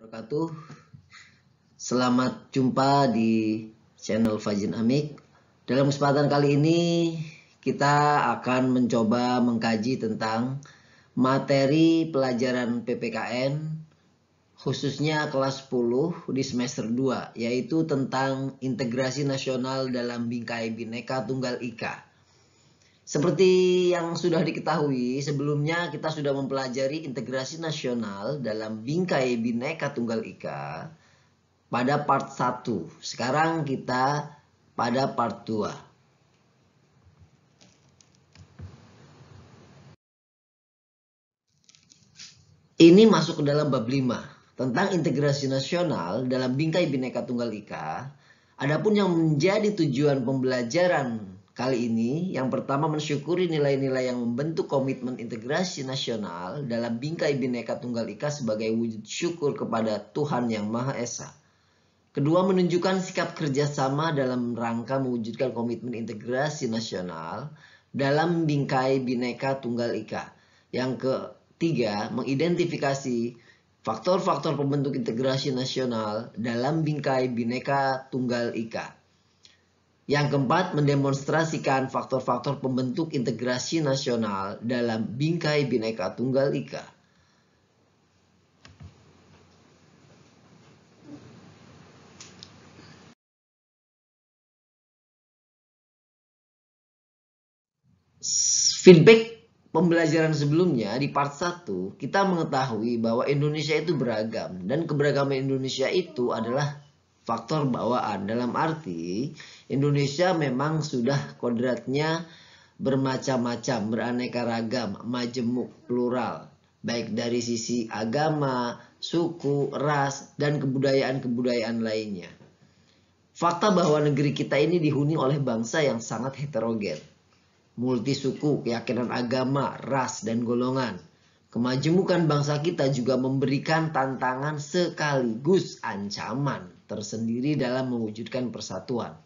Wabarakatuh. Selamat jumpa di channel Fajin Amik. Dalam kesempatan kali ini kita akan mencoba mengkaji tentang materi pelajaran PPKN khususnya kelas 10 di semester 2, yaitu tentang integrasi nasional dalam bingkai Bhinneka Tunggal Ika. Seperti yang sudah diketahui, sebelumnya kita sudah mempelajari integrasi nasional dalam bingkai Bhinneka Tunggal Ika pada part 1. Sekarang kita pada part 2. Ini masuk ke dalam bab 5 tentang integrasi nasional dalam bingkai Bhinneka Tunggal Ika. Adapun yang menjadi tujuan pembelajaran kali ini, yang pertama mensyukuri nilai-nilai yang membentuk komitmen integrasi nasional dalam bingkai Bhinneka Tunggal Ika sebagai wujud syukur kepada Tuhan Yang Maha Esa. Kedua, menunjukkan sikap kerjasama dalam rangka mewujudkan komitmen integrasi nasional dalam bingkai Bhinneka Tunggal Ika. Yang ketiga, mengidentifikasi faktor-faktor pembentuk integrasi nasional dalam bingkai Bhinneka Tunggal Ika. Yang keempat, mendemonstrasikan faktor-faktor pembentuk integrasi nasional dalam bingkai Bhinneka Tunggal Ika. Feedback pembelajaran sebelumnya di part 1, kita mengetahui bahwa Indonesia itu beragam dan keberagaman Indonesia itu adalah faktor bawaan. Dalam arti Indonesia memang sudah kodratnya bermacam-macam, beraneka ragam, majemuk, plural, baik dari sisi agama, suku, ras, dan kebudayaan-kebudayaan lainnya. Fakta bahwa negeri kita ini dihuni oleh bangsa yang sangat heterogen, multisuku, keyakinan agama, ras, dan golongan. Kemajemukan bangsa kita juga memberikan tantangan sekaligus ancaman tersendiri dalam mewujudkan persatuan.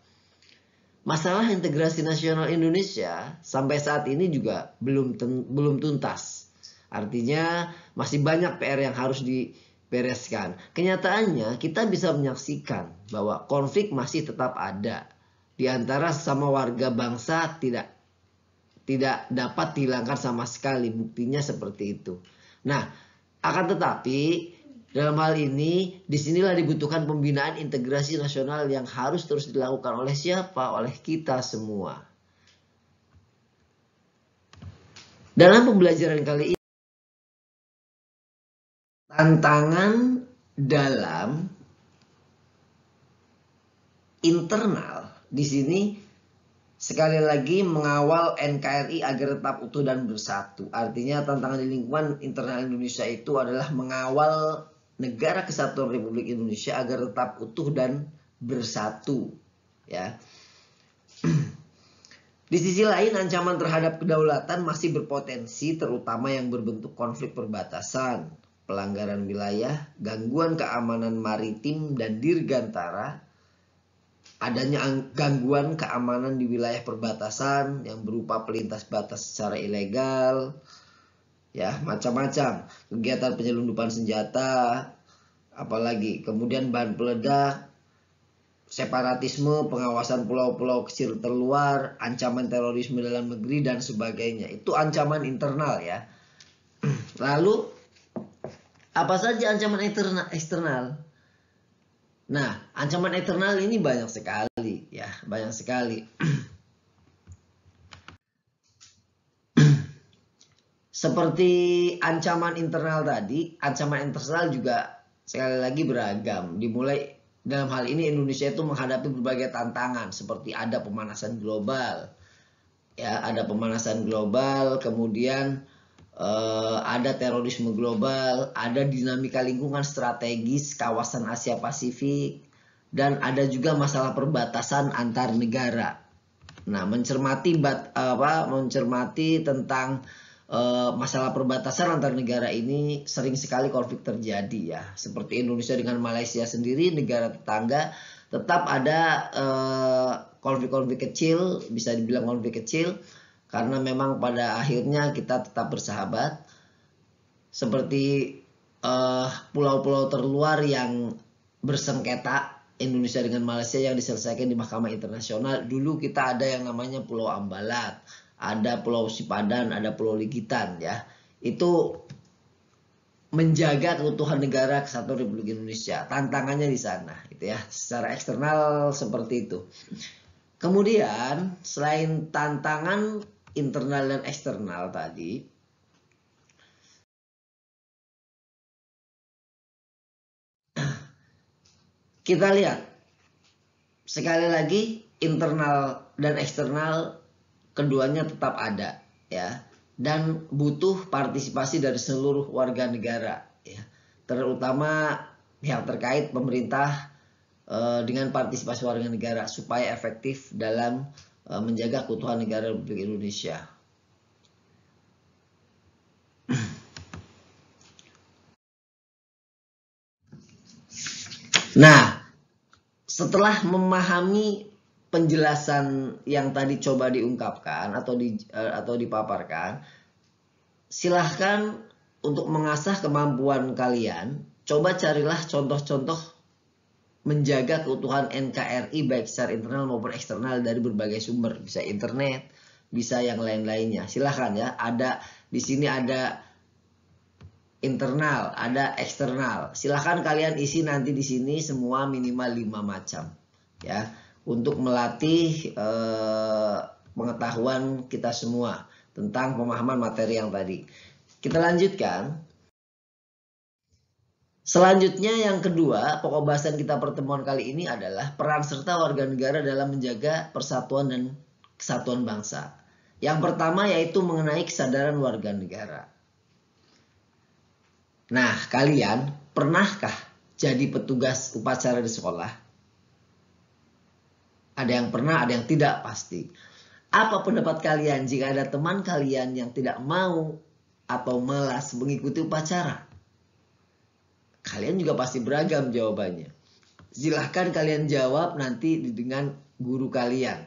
Masalah integrasi nasional Indonesia sampai saat ini juga belum tuntas. Artinya masih banyak PR yang harus dibereskan. Kenyataannya kita bisa menyaksikan bahwa konflik masih tetap ada di antara sesama warga bangsa, tidak dapat dihilangkan sama sekali. Buktinya seperti itu. Nah, akan tetapi dalam hal ini disinilah dibutuhkan pembinaan integrasi nasional yang harus terus dilakukan oleh siapa? Oleh kita semua. Dalam pembelajaran kali ini, tantangan dalam internal di sini sekali lagi mengawal NKRI agar tetap utuh dan bersatu. Artinya tantangan di lingkungan internal Indonesia itu adalah mengawal negara kesatuan Republik Indonesia agar tetap utuh dan bersatu. Ya. Di sisi lain, ancaman terhadap kedaulatan masih berpotensi, terutama yang berbentuk konflik perbatasan, pelanggaran wilayah, gangguan keamanan maritim dan dirgantara, adanya gangguan keamanan di wilayah perbatasan yang berupa pelintas batas secara ilegal, ya macam-macam, kegiatan penyelundupan senjata, apalagi kemudian bahan peledak, separatisme, pengawasan pulau-pulau kecil terluar, ancaman terorisme dalam negeri dan sebagainya. Itu ancaman internal ya. Lalu apa saja ancaman eksternal? Nah, ancaman eksternal ini banyak sekali ya, banyak sekali. Seperti ancaman internal tadi, ancaman eksternal juga sekali lagi beragam. Dimulai dalam hal ini Indonesia itu menghadapi berbagai tantangan seperti ada pemanasan global. Ya, ada pemanasan global, kemudian ada terorisme global, ada dinamika lingkungan strategis kawasan Asia Pasifik, dan ada juga masalah perbatasan antar negara. Nah, mencermati tentang masalah perbatasan antar negara ini sering sekali konflik terjadi ya. Seperti Indonesia dengan Malaysia sendiri, negara tetangga, tetap ada konflik-konflik kecil, bisa dibilang konflik kecil, karena memang pada akhirnya kita tetap bersahabat. Seperti pulau-pulau terluar yang bersengketa Indonesia dengan Malaysia yang diselesaikan di Mahkamah Internasional. Dulu kita ada yang namanya Pulau Ambalat, ada Pulau Sipadan, ada Pulau Ligitan ya. Itu menjaga keutuhan negara kesatuan Republik Indonesia. Tantangannya di sana gitu ya. Secara eksternal seperti itu. Kemudian selain tantangan internal dan eksternal tadi, kita lihat sekali lagi internal dan eksternal keduanya tetap ada ya, dan butuh partisipasi dari seluruh warga negara ya, terutama pihak terkait pemerintah dengan partisipasi warga negara supaya efektif dalam menjaga keutuhan negara Republik Indonesia. Nah, setelah memahami penjelasan yang tadi coba diungkapkan atau dipaparkan, silahkan untuk mengasah kemampuan kalian. Coba carilah contoh-contoh menjaga keutuhan NKRI baik secara internal maupun eksternal dari berbagai sumber, bisa internet, bisa yang lain-lainnya. Silahkan ya. Ada di sini ada internal, ada eksternal. Silahkan kalian isi nanti di sini semua minimal 5 macam ya, untuk melatih pengetahuan kita semua tentang pemahaman materi yang tadi. Kita lanjutkan. Selanjutnya yang kedua, pokok bahasan kita pertemuan kali ini adalah peran serta warga negara dalam menjaga persatuan dan kesatuan bangsa. Yang pertama yaitu mengenai kesadaran warga negara. Nah, kalian pernahkah jadi petugas upacara di sekolah? Ada yang pernah, ada yang tidak pasti. Apa pendapat kalian jika ada teman kalian yang tidak mau atau malas mengikuti upacara? Kalian juga pasti beragam jawabannya. Silahkan kalian jawab nanti dengan guru kalian,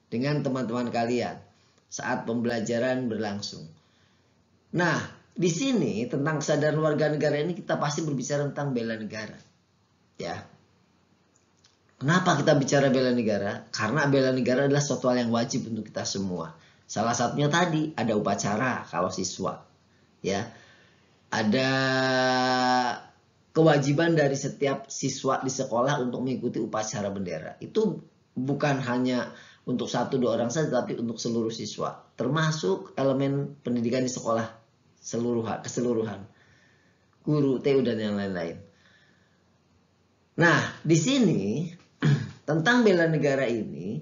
dengan teman-teman kalian saat pembelajaran berlangsung. Nah, di sini tentang kesadaran warga negara ini kita pasti berbicara tentang bela negara. Ya. Kenapa kita bicara bela negara? Karena bela negara adalah suatu hal yang wajib untuk kita semua. Salah satunya tadi ada upacara kalau siswa. Ya. Ada kewajiban dari setiap siswa di sekolah untuk mengikuti upacara bendera. Itu bukan hanya untuk 1-2 orang saja, tapi untuk seluruh siswa. Termasuk elemen pendidikan di sekolah keseluruhan. Guru, TU, dan yang lain-lain. Nah, di sini tentang bela negara ini,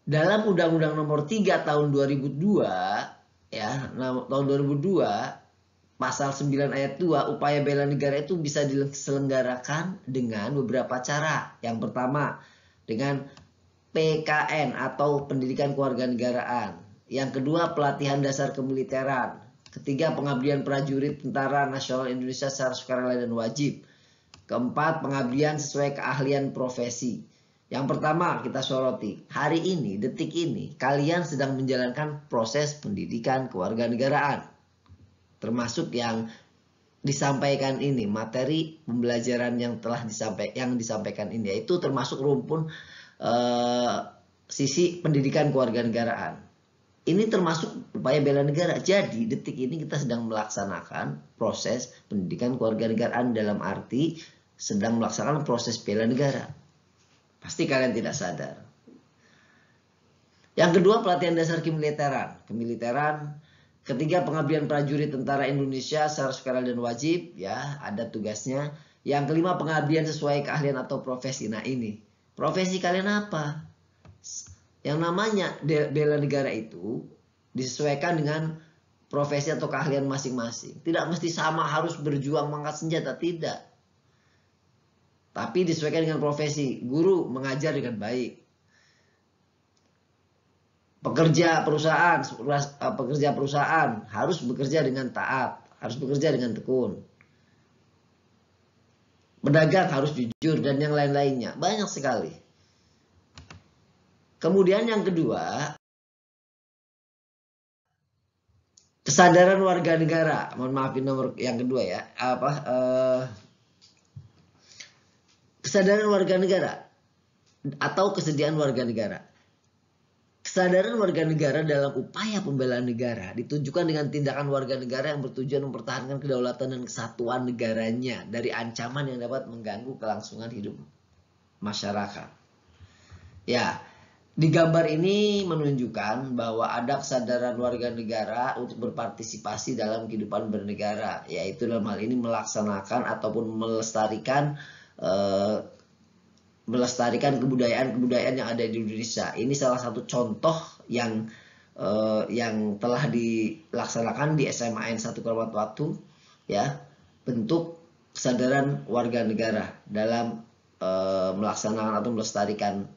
dalam Undang-Undang Nomor 3 tahun 2002, ya, tahun 2002, Pasal 9 ayat 2, upaya bela negara itu bisa diselenggarakan dengan beberapa cara. Yang pertama, dengan PKN atau pendidikan kewarganegaraan. Yang kedua, pelatihan dasar kemiliteran. Ketiga, pengabdian prajurit Tentara Nasional Indonesia secara sukarela dan wajib. Keempat, pengabdian sesuai keahlian profesi. Yang pertama kita soroti, hari ini, detik ini, kalian sedang menjalankan proses pendidikan kewarganegaraan. Termasuk yang disampaikan ini, materi pembelajaran yang telah disampaikan ini, yaitu termasuk rumpun sisi pendidikan kewarganegaraan. Ini termasuk upaya bela negara. Jadi detik ini kita sedang melaksanakan proses pendidikan kewarganegaraan, dalam arti sedang melaksanakan proses bela negara. Pasti kalian tidak sadar. Yang kedua, pelatihan dasar kemiliteran. Ketiga, pengabdian prajurit Tentara Indonesia secara sukarela dan wajib, ya, ada tugasnya. Yang kelima, pengabdian sesuai keahlian atau profesi. Nah, ini profesi kalian apa? Yang namanya bela negara itu disesuaikan dengan profesi atau keahlian masing-masing. Tidak mesti sama harus berjuang mengangkat senjata, tidak. Tapi disesuaikan dengan profesi. Guru mengajar dengan baik. Pekerja perusahaan harus bekerja dengan taat, harus bekerja dengan tekun. Pedagang harus jujur dan yang lain-lainnya. Banyak sekali. Kemudian yang kedua, Kesadaran warga negara, mohon maaf ini nomor yang kedua ya, kesadaran warga negara atau kesediaan warga negara. Kesadaran warga negara dalam upaya pembelaan negara ditunjukkan dengan tindakan warga negara yang bertujuan mempertahankan kedaulatan dan kesatuan negaranya dari ancaman yang dapat mengganggu kelangsungan hidup masyarakat. Ya, di gambar ini menunjukkan bahwa ada kesadaran warga negara untuk berpartisipasi dalam kehidupan bernegara, yaitu dalam hal ini melaksanakan ataupun melestarikan kebudayaan yang ada di Indonesia. Ini salah satu contoh yang telah dilaksanakan di SMA N 1 Keramat Watu, ya, bentuk kesadaran warga negara dalam melaksanakan atau melestarikan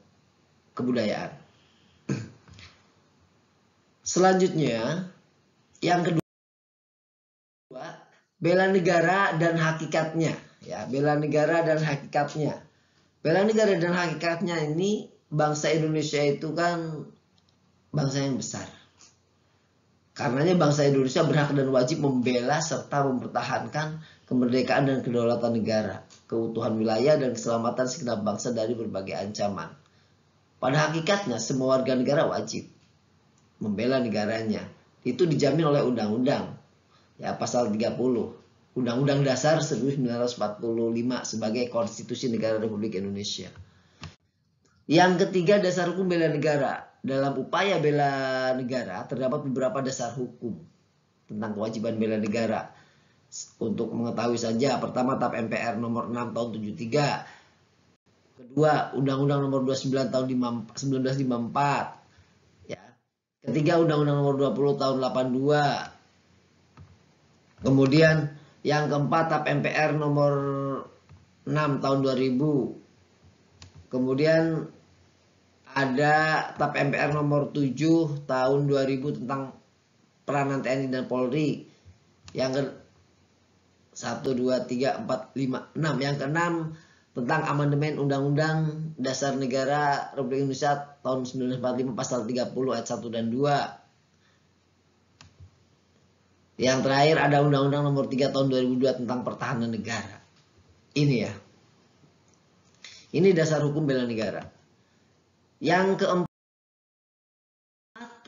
kebudayaan. Selanjutnya, yang kedua, bela negara dan hakikatnya, ya, bela negara dan hakikatnya. Bela negara dan hakikatnya ini, bangsa Indonesia itu kan bangsa yang besar. Karenanya bangsa Indonesia berhak dan wajib membela serta mempertahankan kemerdekaan dan kedaulatan negara, keutuhan wilayah dan keselamatan segenap bangsa dari berbagai ancaman. Pada hakikatnya semua warga negara wajib membela negaranya. Itu dijamin oleh undang-undang, ya, pasal 30 Undang-Undang Dasar 1945 sebagai Konstitusi Negara Republik Indonesia. Yang ketiga, dasar hukum bela negara. Dalam upaya bela negara terdapat beberapa dasar hukum tentang kewajiban bela negara. Untuk mengetahui saja, pertama TAP MPR nomor 6 tahun 73. Kedua, Undang-Undang nomor 29 tahun 1954. Ya. Ketiga, Undang-Undang nomor 20 tahun 82. Kemudian yang keempat, TAP MPR nomor 6 tahun 2000. Kemudian ada TAP MPR nomor 7 tahun 2000 tentang peranan TNI dan Polri. Yang ke 1, 2, 3, 4, 5, 6. Yang keenam, tentang amandemen Undang-Undang Dasar Negara Republik Indonesia tahun 1945 pasal 30 ayat 1 dan 2. Yang terakhir ada Undang-Undang nomor 3 tahun 2002 tentang pertahanan negara. Ini ya. Ini dasar hukum bela negara. Yang keempat,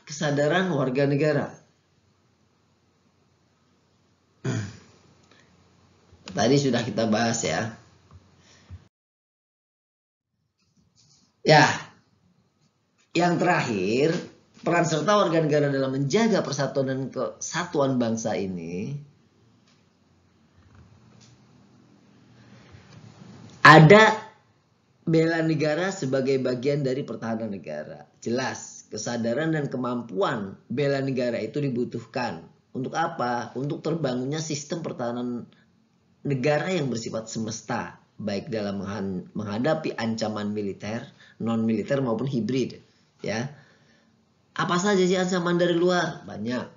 kesadaran warga negara. Tadi sudah kita bahas ya. Ya, yang terakhir, peran serta warga negara dalam menjaga persatuan dan kesatuan bangsa ini. Ada bela negara sebagai bagian dari pertahanan negara. Jelas, kesadaran dan kemampuan bela negara itu dibutuhkan. Untuk apa? Untuk terbangunnya sistem pertahanan negara yang bersifat semesta, baik dalam menghadapi ancaman militer, non-militer maupun hibrid, ya. Apa saja sih ancaman dari luar? Banyak.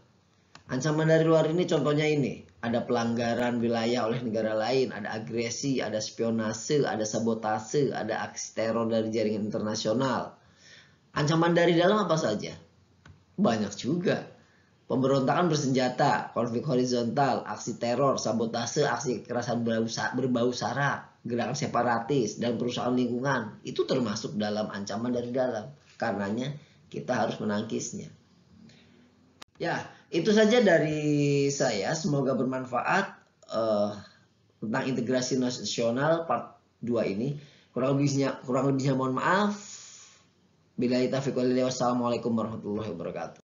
Ancaman dari luar ini contohnya ini, ada pelanggaran wilayah oleh negara lain, ada agresi, ada spionase, ada sabotase, ada aksi teror dari jaringan internasional. Ancaman dari dalam apa saja? Banyak juga. Pemberontakan bersenjata, konflik horizontal, aksi teror, sabotase, aksi kekerasan berbau sara, gerakan separatis, dan perusahaan lingkungan. Itu termasuk dalam ancaman dari dalam. Karenanya kita harus menangkisnya. Ya, itu saja dari saya. Semoga bermanfaat tentang integrasi nasional part 2 ini. Kurang lebihnya mohon maaf. Billahi taufiq wal hidayah. Wassalamualaikum warahmatullahi wabarakatuh.